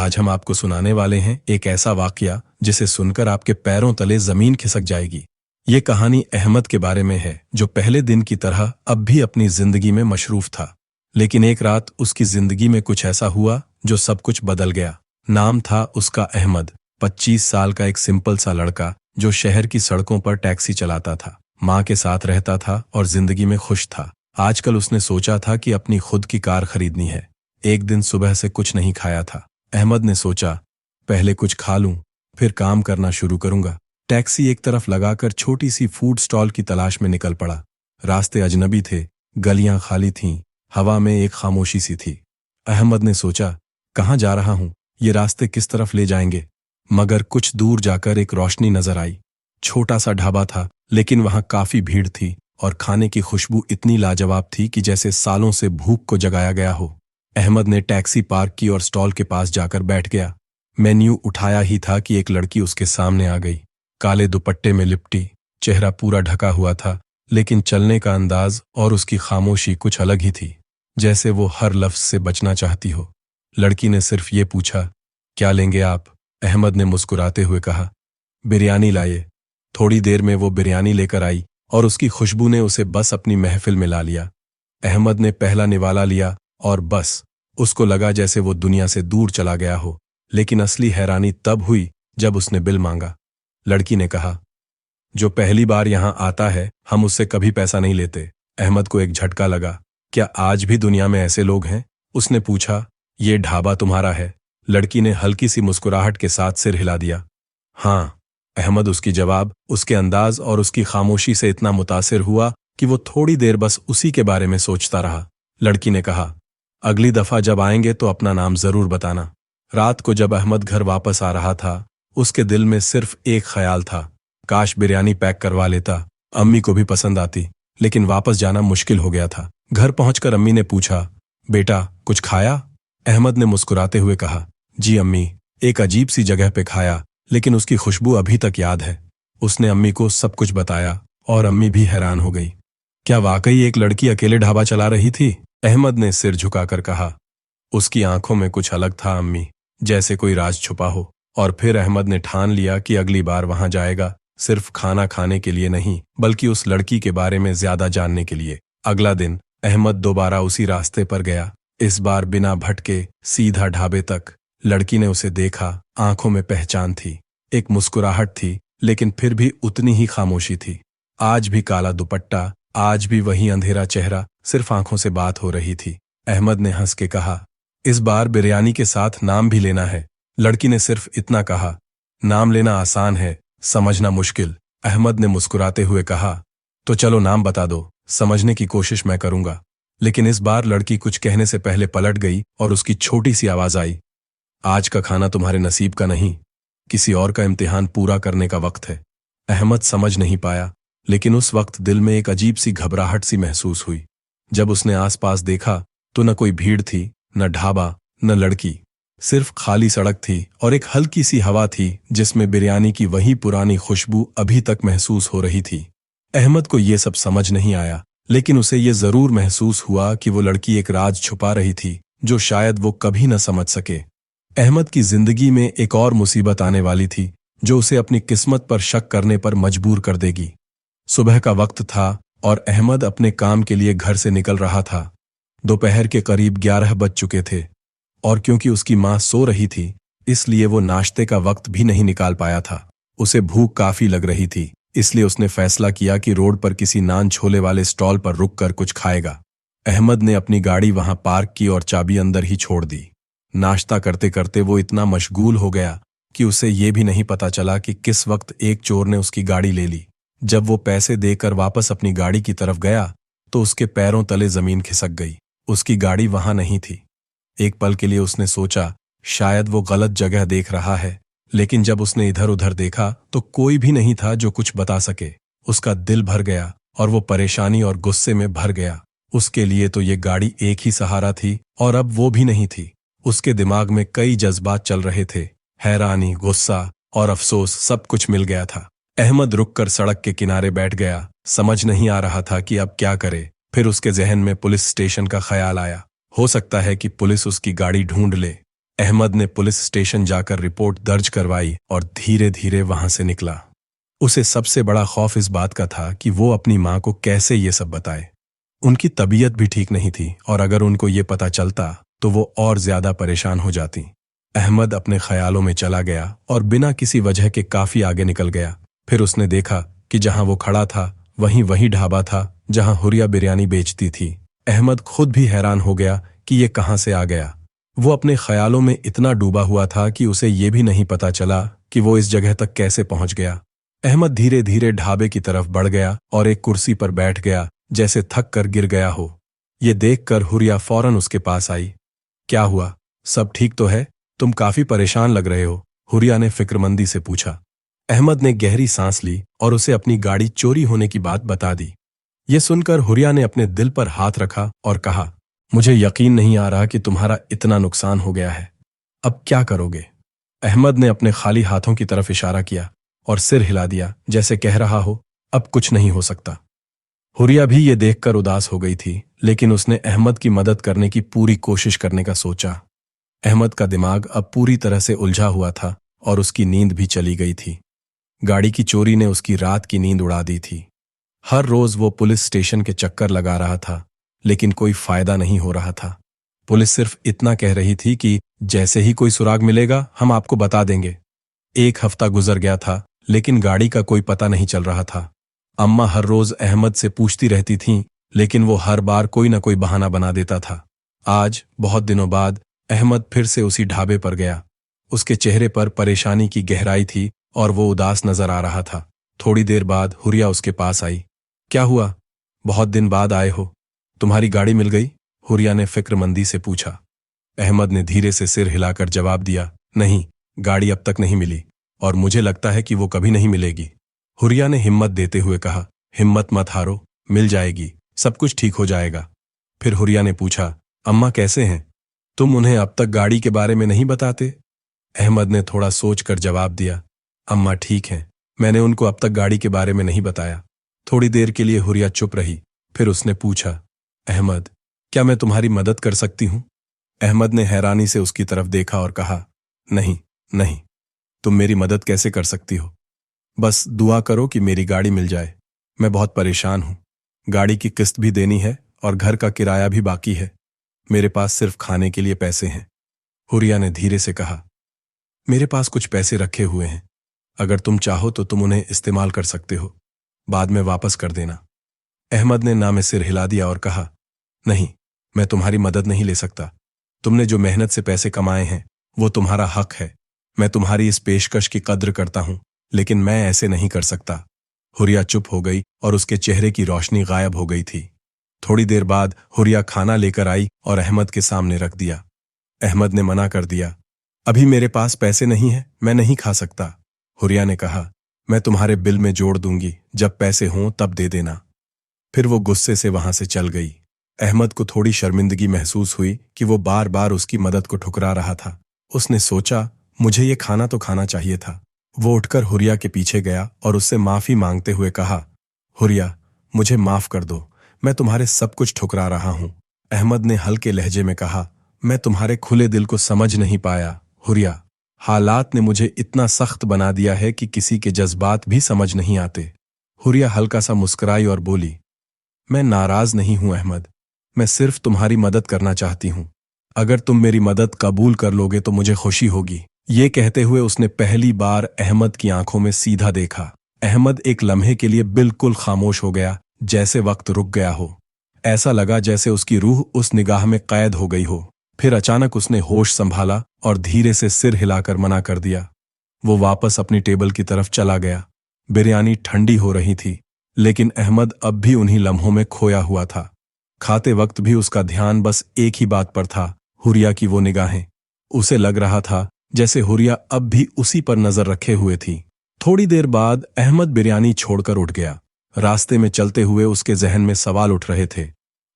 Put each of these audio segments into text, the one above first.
आज हम आपको सुनाने वाले हैं एक ऐसा वाकया जिसे सुनकर आपके पैरों तले जमीन खिसक जाएगी। ये कहानी अहमद के बारे में है, जो पहले दिन की तरह अब भी अपनी जिंदगी में मशरूफ था। लेकिन एक रात उसकी जिंदगी में कुछ ऐसा हुआ जो सब कुछ बदल गया। नाम था उसका अहमद, 25 साल का एक सिंपल सा लड़का जो शहर की सड़कों पर टैक्सी चलाता था, माँ के साथ रहता था और जिंदगी में खुश था। आजकल उसने सोचा था कि अपनी खुद की कार खरीदनी है। एक दिन सुबह से कुछ नहीं खाया था। अहमद ने सोचा, पहले कुछ खा लूं, फिर काम करना शुरू करूंगा। टैक्सी एक तरफ लगाकर छोटी सी फूड स्टॉल की तलाश में निकल पड़ा। रास्ते अजनबी थे, गलियां खाली थीं, हवा में एक खामोशी सी थी। अहमद ने सोचा, कहाँ जा रहा हूं, ये रास्ते किस तरफ ले जाएंगे। मगर कुछ दूर जाकर एक रोशनी नजर आई। छोटा सा ढाबा था, लेकिन वहां काफी भीड़ थी और खाने की खुशबू इतनी लाजवाब थी कि जैसे सालों से भूख को जगाया गया हो। अहमद ने टैक्सी पार्क की और स्टॉल के पास जाकर बैठ गया। मेन्यू उठाया ही था कि एक लड़की उसके सामने आ गई। काले दुपट्टे में लिपटी, चेहरा पूरा ढका हुआ था, लेकिन चलने का अंदाज और उसकी खामोशी कुछ अलग ही थी, जैसे वो हर लफ्ज से बचना चाहती हो। लड़की ने सिर्फ ये पूछा, क्या लेंगे आप? अहमद ने मुस्कुराते हुए कहा, बिरयानी लाइए। थोड़ी देर में वो बिरयानी लेकर आई और उसकी खुशबू ने उसे बस अपनी महफिल में ला लिया। अहमद ने पहला निवाला लिया और बस उसको लगा जैसे वो दुनिया से दूर चला गया हो। लेकिन असली हैरानी तब हुई जब उसने बिल मांगा। लड़की ने कहा, जो पहली बार यहां आता है हम उससे कभी पैसा नहीं लेते। अहमद को एक झटका लगा। क्या आज भी दुनिया में ऐसे लोग हैं? उसने पूछा, ये ढाबा तुम्हारा है? लड़की ने हल्की सी मुस्कुराहट के साथ सिर हिला दिया। हाँ। अहमद उसकी जवाब, उसके अंदाज और उसकी खामोशी से इतना मुतासिर हुआ कि वो थोड़ी देर बस उसी के बारे में सोचता रहा। लड़की ने कहा, अगली दफा जब आएंगे तो अपना नाम जरूर बताना। रात को जब अहमद घर वापस आ रहा था, उसके दिल में सिर्फ एक ख्याल था, काश बिरयानी पैक करवा लेता, अम्मी को भी पसंद आती। लेकिन वापस जाना मुश्किल हो गया था। घर पहुंचकर अम्मी ने पूछा, बेटा कुछ खाया? अहमद ने मुस्कुराते हुए कहा, जी अम्मी, एक अजीब सी जगह पे खाया, लेकिन उसकी खुशबू अभी तक याद है। उसने अम्मी को सब कुछ बताया और अम्मी भी हैरान हो गई। क्या वाकई एक लड़की अकेले ढाबा चला रही थी? अहमद ने सिर झुकाकर कहा। उसकी आंखों में कुछ अलग था अम्मी, जैसे कोई राज छुपा हो। और फिर अहमद ने ठान लिया कि अगली बार वहां जाएगा, सिर्फ खाना खाने के लिए नहीं, बल्कि उस लड़की के बारे में ज्यादा जानने के लिए। अगला दिन अहमद दोबारा उसी रास्ते पर गया, इस बार बिना भटके सीधा ढाबे तक। लड़की ने उसे देखा, आंखों में पहचान थी, एक मुस्कुराहट थी, लेकिन फिर भी उतनी ही खामोशी थी। आज भी काला दुपट्टा, आज भी वही अंधेरा चेहरा, सिर्फ आंखों से बात हो रही थी। अहमद ने हंस के कहा, इस बार बिरयानी के साथ नाम भी लेना है। लड़की ने सिर्फ इतना कहा, नाम लेना आसान है, समझना मुश्किल। अहमद ने मुस्कुराते हुए कहा, तो चलो नाम बता दो, समझने की कोशिश मैं करूंगा। लेकिन इस बार लड़की कुछ कहने से पहले पलट गई और उसकी छोटी सी आवाज आई, आज का खाना तुम्हारे नसीब का नहीं, किसी और का इम्तिहान पूरा करने का वक्त है। अहमद समझ नहीं पाया, लेकिन उस वक्त दिल में एक अजीब सी घबराहट सी महसूस हुई। जब उसने आसपास देखा तो न कोई भीड़ थी, न ढाबा, न लड़की, सिर्फ खाली सड़क थी और एक हल्की सी हवा थी जिसमें बिरयानी की वही पुरानी खुशबू अभी तक महसूस हो रही थी। अहमद को ये सब समझ नहीं आया, लेकिन उसे ये जरूर महसूस हुआ कि वो लड़की एक राज छुपा रही थी जो शायद वो कभी न समझ सके। अहमद की जिंदगी में एक और मुसीबत आने वाली थी जो उसे अपनी किस्मत पर शक करने पर मजबूर कर देगी। सुबह का वक्त था और अहमद अपने काम के लिए घर से निकल रहा था। दोपहर के करीब 11 बज चुके थे और क्योंकि उसकी मां सो रही थी, इसलिए वो नाश्ते का वक्त भी नहीं निकाल पाया था। उसे भूख काफी लग रही थी, इसलिए उसने फैसला किया कि रोड पर किसी नान छोले वाले स्टॉल पर रुककर कुछ खाएगा। अहमद ने अपनी गाड़ी वहां पार्क की और चाबी अंदर ही छोड़ दी। नाश्ता करते करते वो इतना मशगूल हो गया कि उसे ये भी नहीं पता चला कि किस वक्त एक चोर ने उसकी गाड़ी ले ली। जब वो पैसे देकर वापस अपनी गाड़ी की तरफ गया तो उसके पैरों तले जमीन खिसक गई। उसकी गाड़ी वहां नहीं थी। एक पल के लिए उसने सोचा शायद वो गलत जगह देख रहा है, लेकिन जब उसने इधर उधर देखा तो कोई भी नहीं था जो कुछ बता सके। उसका दिल भर गया और वो परेशानी और गुस्से में भर गया। उसके लिए तो ये गाड़ी एक ही सहारा थी और अब वो भी नहीं थी। उसके दिमाग में कई जज्बात चल रहे थे, हैरानी, गुस्सा और अफसोस, सब कुछ मिल गया था। अहमद रुककर सड़क के किनारे बैठ गया। समझ नहीं आ रहा था कि अब क्या करे। फिर उसके जहन में पुलिस स्टेशन का ख्याल आया। हो सकता है कि पुलिस उसकी गाड़ी ढूंढ ले। अहमद ने पुलिस स्टेशन जाकर रिपोर्ट दर्ज करवाई और धीरे धीरे वहां से निकला। उसे सबसे बड़ा खौफ इस बात का था कि वो अपनी मां को कैसे ये सब बताए। उनकी तबीयत भी ठीक नहीं थी और अगर उनको ये पता चलता तो वो और ज्यादा परेशान हो जाती। अहमद अपने ख्यालों में चला गया और बिना किसी वजह के काफी आगे निकल गया। फिर उसने देखा कि जहां वो खड़ा था वहीं वही ढाबा था जहां हुरिया बिरयानी बेचती थी। अहमद खुद भी हैरान हो गया कि ये कहां से आ गया। वो अपने ख्यालों में इतना डूबा हुआ था कि उसे ये भी नहीं पता चला कि वो इस जगह तक कैसे पहुंच गया। अहमद धीरे धीरे ढाबे की तरफ बढ़ गया और एक कुर्सी पर बैठ गया जैसे थक कर गिर गया हो। ये देखकर हुरिया फौरन उसके पास आई। क्या हुआ, सब ठीक तो है? तुम काफी परेशान लग रहे हो, हुरिया ने फिक्रमंदी से पूछा। अहमद ने गहरी सांस ली और उसे अपनी गाड़ी चोरी होने की बात बता दी। ये सुनकर हुरिया ने अपने दिल पर हाथ रखा और कहा, मुझे यकीन नहीं आ रहा कि तुम्हारा इतना नुकसान हो गया है। अब क्या करोगे? अहमद ने अपने खाली हाथों की तरफ इशारा किया और सिर हिला दिया जैसे कह रहा हो, अब कुछ नहीं हो सकता। हुरिया भी ये देखकर उदास हो गई थी, लेकिन उसने अहमद की मदद करने की पूरी कोशिश करने का सोचा। अहमद का दिमाग अब पूरी तरह से उलझा हुआ था और उसकी नींद भी चली गई थी। गाड़ी की चोरी ने उसकी रात की नींद उड़ा दी थी। हर रोज वो पुलिस स्टेशन के चक्कर लगा रहा था, लेकिन कोई फायदा नहीं हो रहा था। पुलिस सिर्फ इतना कह रही थी कि जैसे ही कोई सुराग मिलेगा हम आपको बता देंगे। एक हफ्ता गुजर गया था, लेकिन गाड़ी का कोई पता नहीं चल रहा था। अम्मा हर रोज अहमद से पूछती रहती थीं, लेकिन वो हर बार कोई ना कोई बहाना बना देता था। आज बहुत दिनों बाद अहमद फिर से उसी ढाबे पर गया। उसके चेहरे पर परेशानी की गहराई थी और वो उदास नजर आ रहा था। थोड़ी देर बाद हुरिया उसके पास आई। क्या हुआ, बहुत दिन बाद आए हो? तुम्हारी गाड़ी मिल गई? हुरिया ने फिक्रमंदी से पूछा। अहमद ने धीरे से सिर हिलाकर जवाब दिया, नहीं, गाड़ी अब तक नहीं मिली और मुझे लगता है कि वो कभी नहीं मिलेगी। हुरिया ने हिम्मत देते हुए कहा, हिम्मत मत हारो, मिल जाएगी, सब कुछ ठीक हो जाएगा। फिर हुरिया ने पूछा, अम्मा कैसे हैं? तुम उन्हें अब तक गाड़ी के बारे में नहीं बताते? अहमद ने थोड़ा सोचकर जवाब दिया, अम्मा ठीक हैं, मैंने उनको अब तक गाड़ी के बारे में नहीं बताया। थोड़ी देर के लिए हुरिया चुप रही, फिर उसने पूछा, अहमद, क्या मैं तुम्हारी मदद कर सकती हूं? अहमद ने हैरानी से उसकी तरफ देखा और कहा, नहीं नहीं, तुम मेरी मदद कैसे कर सकती हो? बस दुआ करो कि मेरी गाड़ी मिल जाए। मैं बहुत परेशान हूं, गाड़ी की किस्त भी देनी है और घर का किराया भी बाकी है। मेरे पास सिर्फ खाने के लिए पैसे हैं। हुरिया ने धीरे से कहा, मेरे पास कुछ पैसे रखे हुए हैं, अगर तुम चाहो तो तुम उन्हें इस्तेमाल कर सकते हो, बाद में वापस कर देना। अहमद ने ना में सिर हिला दिया और कहा, नहीं, मैं तुम्हारी मदद नहीं ले सकता। तुमने जो मेहनत से पैसे कमाए हैं वो तुम्हारा हक है। मैं तुम्हारी इस पेशकश की कद्र करता हूं, लेकिन मैं ऐसे नहीं कर सकता। हुरिया चुप हो गई और उसके चेहरे की रोशनी गायब हो गई थी। थोड़ी देर बाद हुरिया खाना लेकर आई और अहमद के सामने रख दिया। अहमद ने मना कर दिया, अभी मेरे पास पैसे नहीं हैं, मैं नहीं खा सकता। हुरिया ने कहा, मैं तुम्हारे बिल में जोड़ दूंगी, जब पैसे हों तब दे देना। फिर वो गुस्से से वहां से चल गई। अहमद को थोड़ी शर्मिंदगी महसूस हुई कि वो बार बार उसकी मदद को ठुकरा रहा था। उसने सोचा, मुझे ये खाना तो खाना चाहिए था। वो उठकर हुरिया के पीछे गया और उससे माफी मांगते हुए कहा, हुरिया, मुझे माफ कर दो, मैं तुम्हारे सब कुछ ठुकरा रहा हूं। अहमद ने हल्के लहजे में कहा, मैं तुम्हारे खुले दिल को समझ नहीं पाया हुरिया। हालात ने मुझे इतना सख्त बना दिया है कि किसी के जज्बात भी समझ नहीं आते। हुरिया हल्का सा मुस्कुराई और बोली, मैं नाराज नहीं हूं अहमद, मैं सिर्फ तुम्हारी मदद करना चाहती हूं। अगर तुम मेरी मदद कबूल कर लोगे तो मुझे खुशी होगी। ये कहते हुए उसने पहली बार अहमद की आंखों में सीधा देखा। अहमद एक लम्हे के लिए बिल्कुल खामोश हो गया, जैसे वक्त रुक गया हो। ऐसा लगा जैसे उसकी रूह उस निगाह में कैद हो गई हो। फिर अचानक उसने होश संभाला और धीरे से सिर हिलाकर मना कर दिया। वो वापस अपनी टेबल की तरफ चला गया। बिरयानी ठंडी हो रही थी, लेकिन अहमद अब भी उन्हीं लम्हों में खोया हुआ था। खाते वक्त भी उसका ध्यान बस एक ही बात पर था, हुरिया की वो निगाहें। उसे लग रहा था जैसे हुरिया अब भी उसी पर नजर रखे हुए थी। थोड़ी देर बाद अहमद बिरयानी छोड़कर उठ गया। रास्ते में चलते हुए उसके जहन में सवाल उठ रहे थे,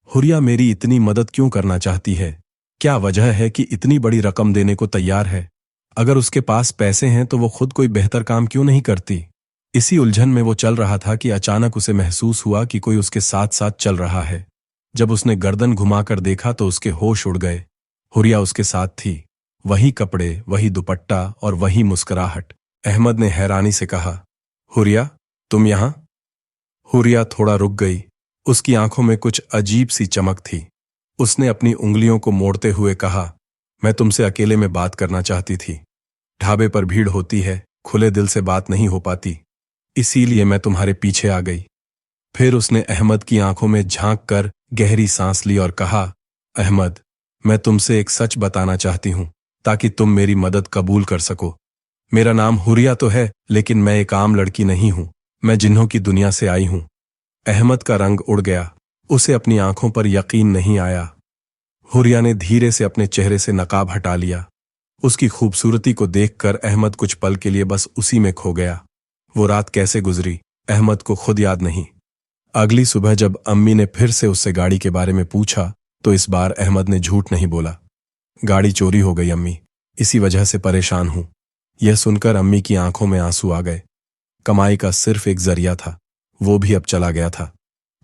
हुरिया मेरी इतनी मदद क्यों करना चाहती है? क्या वजह है कि इतनी बड़ी रकम देने को तैयार है? अगर उसके पास पैसे हैं तो वो खुद कोई बेहतर काम क्यों नहीं करती? इसी उलझन में वो चल रहा था कि अचानक उसे महसूस हुआ कि कोई उसके साथ साथ चल रहा है। जब उसने गर्दन घुमाकर देखा तो उसके होश उड़ गए। हुरिया उसके साथ थी। वही कपड़े, वही दुपट्टा और वही मुस्कुराहट। अहमद ने हैरानी से कहा, हुरिया, तुम यहां? हुरिया थोड़ा रुक गई। उसकी आंखों में कुछ अजीब सी चमक थी। उसने अपनी उंगलियों को मोड़ते हुए कहा, मैं तुमसे अकेले में बात करना चाहती थी। ढाबे पर भीड़ होती है, खुले दिल से बात नहीं हो पाती, इसीलिए मैं तुम्हारे पीछे आ गई। फिर उसने अहमद की आंखों में झांक कर गहरी सांस ली और कहा, अहमद, मैं तुमसे एक सच बताना चाहती हूं ताकि तुम मेरी मदद कबूल कर सको। मेरा नाम हुरिया तो है, लेकिन मैं एक आम लड़की नहीं हूं। मैं जिन्हों की दुनिया से आई हूं। अहमद का रंग उड़ गया। उसे अपनी आंखों पर यकीन नहीं आया। हुरिया ने धीरे से अपने चेहरे से नकाब हटा लिया। उसकी खूबसूरती को देखकर अहमद कुछ पल के लिए बस उसी में खो गया। वो रात कैसे गुजरी, अहमद को खुद याद नहीं। अगली सुबह जब अम्मी ने फिर से उससे गाड़ी के बारे में पूछा, तो इस बार अहमद ने झूठ नहीं बोला। गाड़ी चोरी हो गई अम्मी, इसी वजह से परेशान हूं। यह सुनकर अम्मी की आंखों में आंसू आ गए। कमाई का सिर्फ एक जरिया था, वो भी अब चला गया था।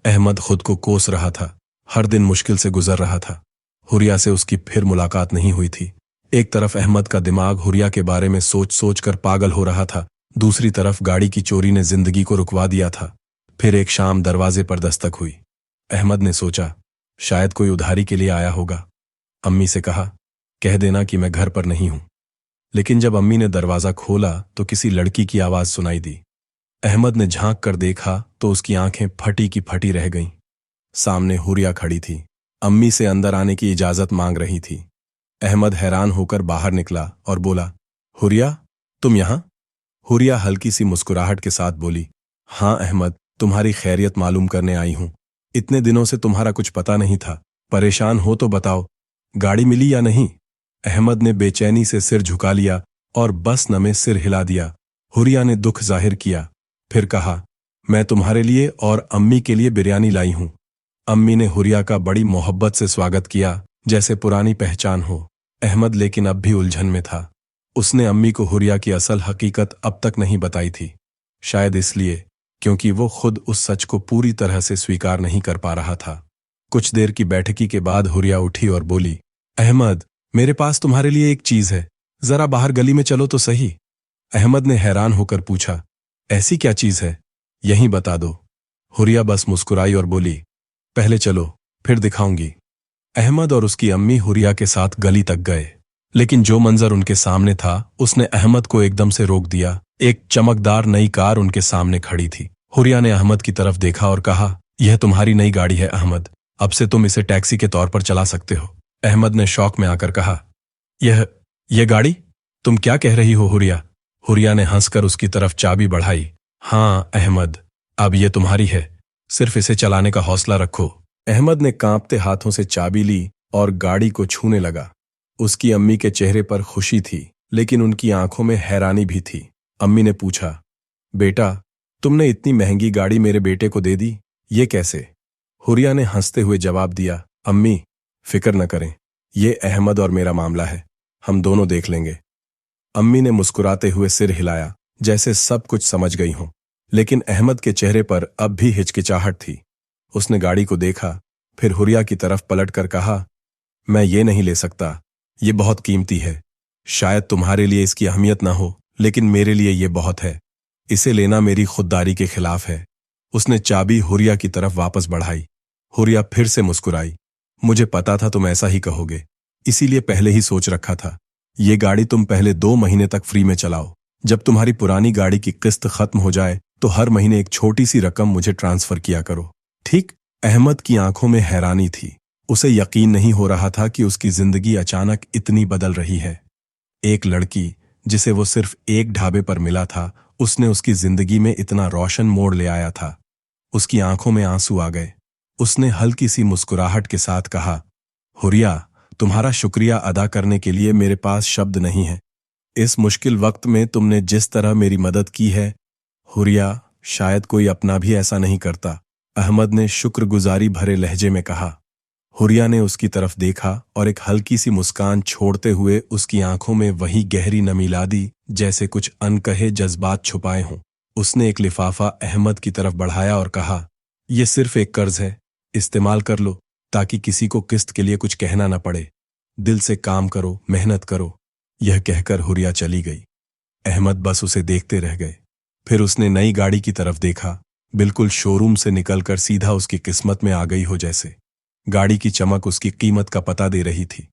अहमद खुद को कोस रहा था। हर दिन मुश्किल से गुजर रहा था। हुरिया से उसकी फिर मुलाकात नहीं हुई थी। एक तरफ अहमद का दिमाग हुरिया के बारे में सोच सोच कर पागल हो रहा था, दूसरी तरफ गाड़ी की चोरी ने जिंदगी को रुकवा दिया था। फिर एक शाम दरवाजे पर दस्तक हुई। अहमद ने सोचा, शायद कोई उधारी के लिए आया होगा। अम्मी से कहा, कह देना कि मैं घर पर नहीं हूं। लेकिन जब अम्मी ने दरवाजा खोला तो किसी लड़की की आवाज सुनाई दी। अहमद ने झांक कर देखा तो उसकी आंखें फटी की फटी रह गईं। सामने हुरिया खड़ी थी, अम्मी से अंदर आने की इजाजत मांग रही थी। अहमद हैरान होकर बाहर निकला और बोला, हुरिया, तुम यहां? हुरिया हल्की सी मुस्कुराहट के साथ बोली, हाँ अहमद, तुम्हारी खैरियत मालूम करने आई हूं। इतने दिनों से तुम्हारा कुछ पता नहीं था। परेशान हो तो बताओ, गाड़ी मिली या नहीं? अहमद ने बेचैनी से सिर झुका लिया और बस न में सिर हिला दिया। हुरिया ने दुख जाहिर किया, फिर कहा, मैं तुम्हारे लिए और अम्मी के लिए बिरयानी लाई हूं। अम्मी ने हुरिया का बड़ी मोहब्बत से स्वागत किया, जैसे पुरानी पहचान हो। अहमद लेकिन अब भी उलझन में था। उसने अम्मी को हुरिया की असल हकीकत अब तक नहीं बताई थी। शायद इसलिए क्योंकि वो खुद उस सच को पूरी तरह से स्वीकार नहीं कर पा रहा था। कुछ देर की बैठकी के बाद हुरिया उठी और बोली, अहमद, मेरे पास तुम्हारे लिए एक चीज है, जरा बाहर गली में चलो तो सही। अहमद ने हैरान होकर पूछा, ऐसी क्या चीज है? यहीं बता दो। हुरिया बस मुस्कुराई और बोली, पहले चलो, फिर दिखाऊंगी। अहमद और उसकी अम्मी हुरिया के साथ गली तक गए, लेकिन जो मंजर उनके सामने था उसने अहमद को एकदम से रोक दिया। एक चमकदार नई कार उनके सामने खड़ी थी। हुरिया ने अहमद की तरफ देखा और कहा, यह तुम्हारी नई गाड़ी है अहमद, अब से तुम इसे टैक्सी के तौर पर चला सकते हो। अहमद ने शौक में आकर कहा, यह गाड़ी? तुम क्या कह रही हो हुरिया? हुरिया ने हंसकर उसकी तरफ चाबी बढ़ाई। हाँ अहमद, अब यह तुम्हारी है, सिर्फ इसे चलाने का हौसला रखो। अहमद ने कांपते हाथों से चाबी ली और गाड़ी को छूने लगा। उसकी अम्मी के चेहरे पर खुशी थी, लेकिन उनकी आंखों में हैरानी भी थी। अम्मी ने पूछा, बेटा, तुमने इतनी महंगी गाड़ी मेरे बेटे को दे दी, ये कैसे? हुरिया ने हंसते हुए जवाब दिया, अम्मी, फिक्र न करें, ये अहमद और मेरा मामला है, हम दोनों देख लेंगे। अम्मी ने मुस्कुराते हुए सिर हिलाया, जैसे सब कुछ समझ गई हों, लेकिन अहमद के चेहरे पर अब भी हिचकिचाहट थी। उसने गाड़ी को देखा, फिर हुरिया की तरफ पलटकर कहा, मैं ये नहीं ले सकता, ये बहुत कीमती है। शायद तुम्हारे लिए इसकी अहमियत ना हो, लेकिन मेरे लिए ये बहुत है। इसे लेना मेरी खुददारी के खिलाफ है। उसने चाबी हुरिया की तरफ वापस बढ़ाई। हुरिया फिर से मुस्कुराई, मुझे पता था तुम ऐसा ही कहोगे, इसीलिए पहले ही सोच रखा था। ये गाड़ी तुम पहले 2 महीने तक फ्री में चलाओ। जब तुम्हारी पुरानी गाड़ी की किस्त खत्म हो जाए तो हर महीने एक छोटी सी रकम मुझे ट्रांसफर किया करो, ठीक? अहमद की आंखों में हैरानी थी। उसे यकीन नहीं हो रहा था कि उसकी जिंदगी अचानक इतनी बदल रही है। एक लड़की जिसे वो सिर्फ एक ढाबे पर मिला था, उसने उसकी जिंदगी में इतना रोशन मोड़ ले आया था। उसकी आंखों में आंसू आ गए। उसने हल्की सी मुस्कुराहट के साथ कहा, हुरिया, तुम्हारा शुक्रिया अदा करने के लिए मेरे पास शब्द नहीं है। इस मुश्किल वक्त में तुमने जिस तरह मेरी मदद की है, हुरिया, शायद कोई अपना भी ऐसा नहीं करता। अहमद ने शुक्रगुजारी भरे लहजे में कहा। हुरिया ने उसकी तरफ देखा और एक हल्की सी मुस्कान छोड़ते हुए उसकी आंखों में वही गहरी नमी ला दी, जैसे कुछ अनकहे जज्बात छुपाए हों। उसने एक लिफाफा अहमद की तरफ बढ़ाया और कहा, यह सिर्फ एक कर्ज है, इस्तेमाल कर लो ताकि किसी को किस्त के लिए कुछ कहना न पड़े। दिल से काम करो, मेहनत करो, यह कहकर हुरिया चली गई। अहमद बस उसे देखते रह गए। फिर उसने नई गाड़ी की तरफ देखा, बिल्कुल शोरूम से निकलकर सीधा उसकी किस्मत में आ गई हो जैसे। गाड़ी की चमक उसकी कीमत का पता दे रही थी।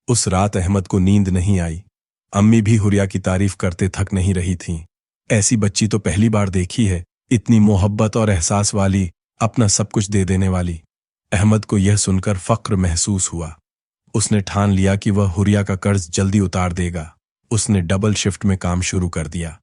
उस रात अहमद को नींद नहीं आई। अम्मी भी हुरिया की तारीफ करते थक नहीं रही थीं। ऐसी बच्ची तो पहली बार देखी है, इतनी मोहब्बत और एहसास वाली, अपना सब कुछ दे देने वाली। अहमद को यह सुनकर फक्र महसूस हुआ। उसने ठान लिया कि वह हुरिया का कर्ज जल्दी उतार देगा। उसने डबल शिफ्ट में काम शुरू कर दिया।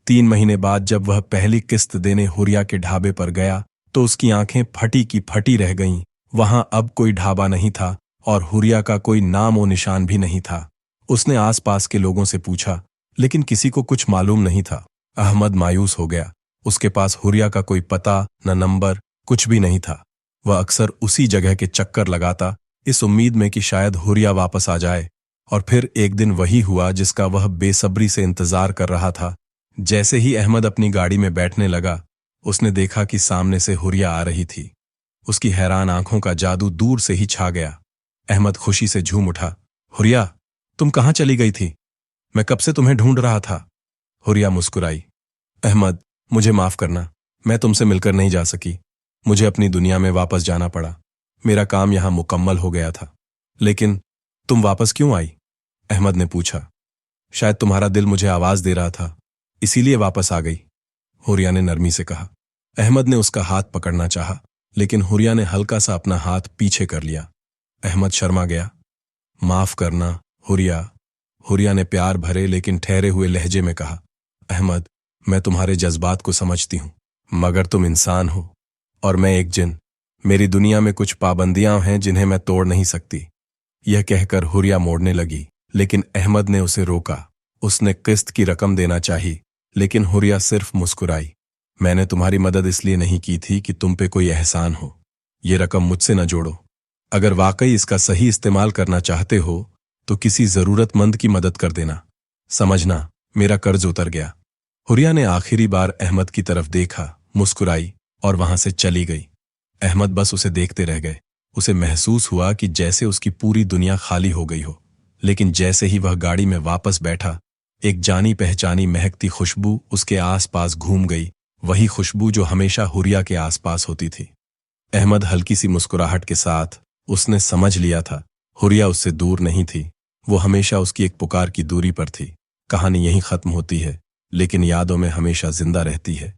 3 महीने बाद जब वह पहली किस्त देने हुरिया के ढाबे पर गया तो उसकी आंखें फटी की फटी रह गईं। वहां अब कोई ढाबा नहीं था और हुरिया का कोई नाम और निशान भी नहीं था। उसने आसपास के लोगों से पूछा, लेकिन किसी को कुछ मालूम नहीं था। अहमद मायूस हो गया। उसके पास हुरिया का कोई पता न नंबर, कुछ भी नहीं था। वह अक्सर उसी जगह के चक्कर लगाता, इस उम्मीद में कि शायद हुरिया वापस आ जाए। और फिर एक दिन वही हुआ जिसका वह बेसब्री से इंतजार कर रहा था। जैसे ही अहमद अपनी गाड़ी में बैठने लगा, उसने देखा कि सामने से हुरिया आ रही थी। उसकी हैरान आंखों का जादू दूर से ही छा गया। अहमद खुशी से झूम उठा। हुरिया, तुम कहाँ चली गई थी? मैं कब से तुम्हें ढूंढ रहा था। हुरिया मुस्कुराई। अहमद, मुझे माफ करना, मैं तुमसे मिलकर नहीं जा सकी। मुझे अपनी दुनिया में वापस जाना पड़ा। मेरा काम यहां मुकम्मल हो गया था। लेकिन तुम वापस क्यों आई? अहमद ने पूछा। शायद तुम्हारा दिल मुझे आवाज दे रहा था, इसीलिए वापस आ गई, हुरिया ने नरमी से कहा। अहमद ने उसका हाथ पकड़ना चाहा, लेकिन हुरिया ने हल्का सा अपना हाथ पीछे कर लिया। अहमद शर्मा गया। माफ करना हुरिया, हुरिया ने प्यार भरे लेकिन ठहरे हुए लहजे में कहा। अहमद, मैं तुम्हारे जज्बात को समझती हूं, मगर तुम इंसान हो और मैं एक जिन। मेरी दुनिया में कुछ पाबंदियां हैं जिन्हें मैं तोड़ नहीं सकती। यह कहकर हुरिया मोड़ने लगी, लेकिन अहमद ने उसे रोका। उसने किस्त की रकम देना चाही, लेकिन हुरिया सिर्फ मुस्कुराई। मैंने तुम्हारी मदद इसलिए नहीं की थी कि तुम पे कोई एहसान हो। ये रकम मुझसे न जोड़ो। अगर वाकई इसका सही इस्तेमाल करना चाहते हो तो किसी जरूरतमंद की मदद कर देना। समझना, मेरा कर्ज उतर गया। हुरिया ने आखिरी बार अहमद की तरफ देखा, मुस्कुराई और वहां से चली गई। अहमद बस उसे देखते रह गए। उसे महसूस हुआ कि जैसे उसकी पूरी दुनिया खाली हो गई हो। लेकिन जैसे ही वह गाड़ी में वापस बैठा, एक जानी पहचानी महकती खुशबू उसके आसपास घूम गई, वही खुशबू जो हमेशा हुरिया के आसपास होती थी। अहमद हल्की सी मुस्कुराहट के साथ, उसने समझ लिया था हुरिया उससे दूर नहीं थी, वो हमेशा उसकी एक पुकार की दूरी पर थी। कहानी यहीं खत्म होती है, लेकिन यादों में हमेशा जिंदा रहती है।